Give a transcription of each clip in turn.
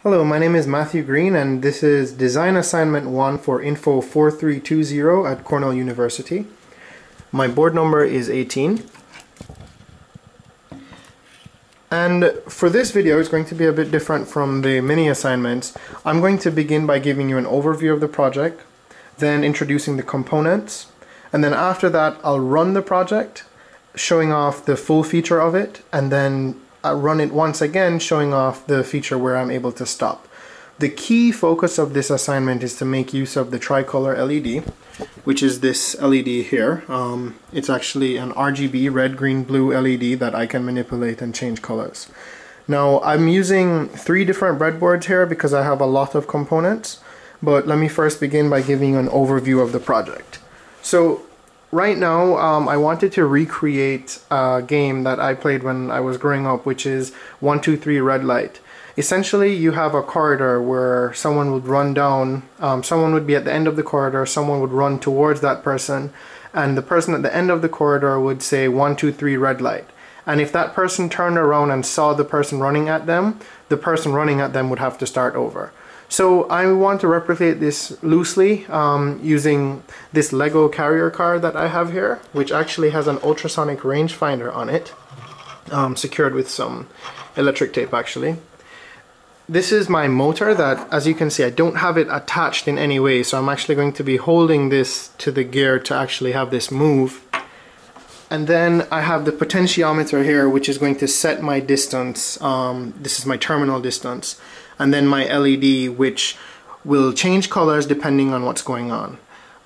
Hello, my name is Matthew Green and this is Design Assignment 1 for Info 4320 at Cornell University. My board number is 18. And for this video, it's going to be a bit different from the mini assignments. I'm going to begin by giving you an overview of the project, then introducing the components, and then after that I'll run the project, showing off the full feature of it, and then I'll run it once again, showing off the feature where I'm able to stop. The key focus of this assignment is to make use of the TriColor LED, which is this LED here. It's actually an RGB red, green, blue LED that I can manipulate and change colors. Now I'm using 3 different breadboards here because I have a lot of components, but let me first begin by giving you an overview of the project. So right now I wanted to recreate a game that I played when I was growing up, which is 1, 2, 3 red light. Essentially, you have a corridor where someone would run down, someone would be at the end of the corridor, someone would run towards that person, and the person at the end of the corridor would say 1, 2, 3 red light. And if that person turned around and saw the person running at them, the person running at them would have to start over. So I want to replicate this loosely using this Lego carrier car that I have here, which actually has an ultrasonic rangefinder on it, secured with some electric tape actually. This is my motor that, as you can see, I don't have it attached in any way, so I'm actually going to be holding this to the gear to actually have this move. And then I have the potentiometer here, which is going to set my distance. This is my terminal distance. And then my LED, which will change colors depending on what's going on.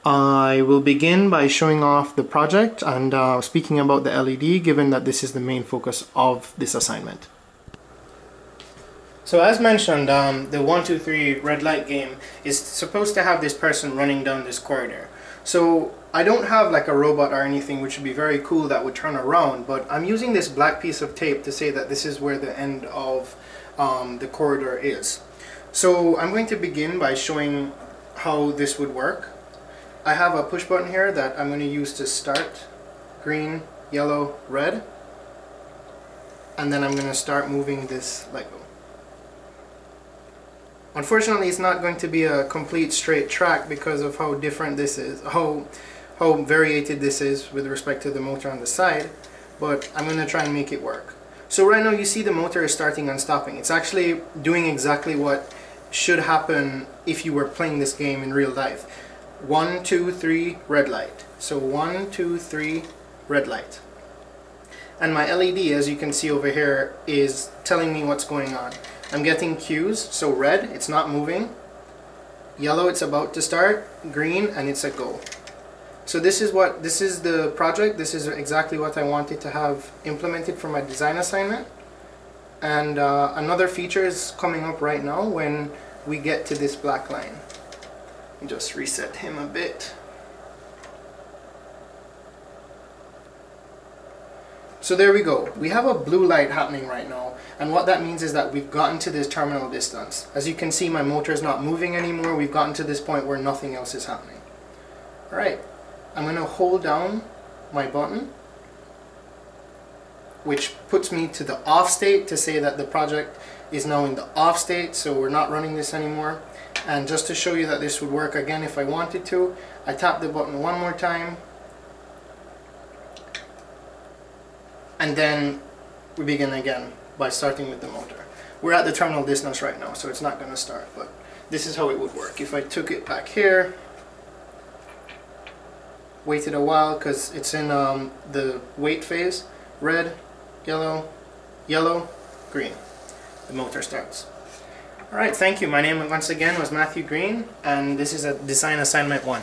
I will begin by showing off the project and speaking about the LED, given that this is the main focus of this assignment. So as mentioned, the 1, 2, 3 red light game is supposed to have this person running down this corridor. So I don't have like a robot or anything, which would be very cool, that would turn around, but I'm using this black piece of tape to say that this is where the end of the corridor is. So I'm going to begin by showing how this would work. I have a push button here that I'm going to use to start: green, yellow, red, and then I'm going to start moving this Lego. Unfortunately, it's not going to be a complete straight track because of how different this is, how variated this is with respect to the motor on the side, but I'm going to try and make it work. So right now you see the motor is starting and stopping. It's actually doing exactly what should happen if you were playing this game in real life. 1, 2, 3 red light. So 1, 2, 3 red light. And my LED, as you can see over here, is telling me what's going on. I'm getting cues. So red, it's not moving. Yellow, it's about to start. Green, and it's a go. So this is the project. This is exactly what I wanted to have implemented for my design assignment. And another feature is coming up right now when we get to this black line. Let me just reset him a bit. So there we go. We have a blue light happening right now, and what that means is that we've gotten to this terminal distance. As you can see, my motor is not moving anymore. We've gotten to this point where nothing else is happening. Alright, I'm going to hold down my button, which puts me to the off state to say that the project is now in the off state, so we're not running this anymore. And just to show you that this would work again if I wanted to, I tap the button one more time, and then we begin again by starting with the motor. We're at the terminal distance right now, so it's not going to start, but this is how it would work. If I took it back here, waited a while because it's in the wait phase, red, yellow, yellow, green, the motor starts. Alright, thank you. My name once again was Matthew Green, and this is a Design Assignment 1.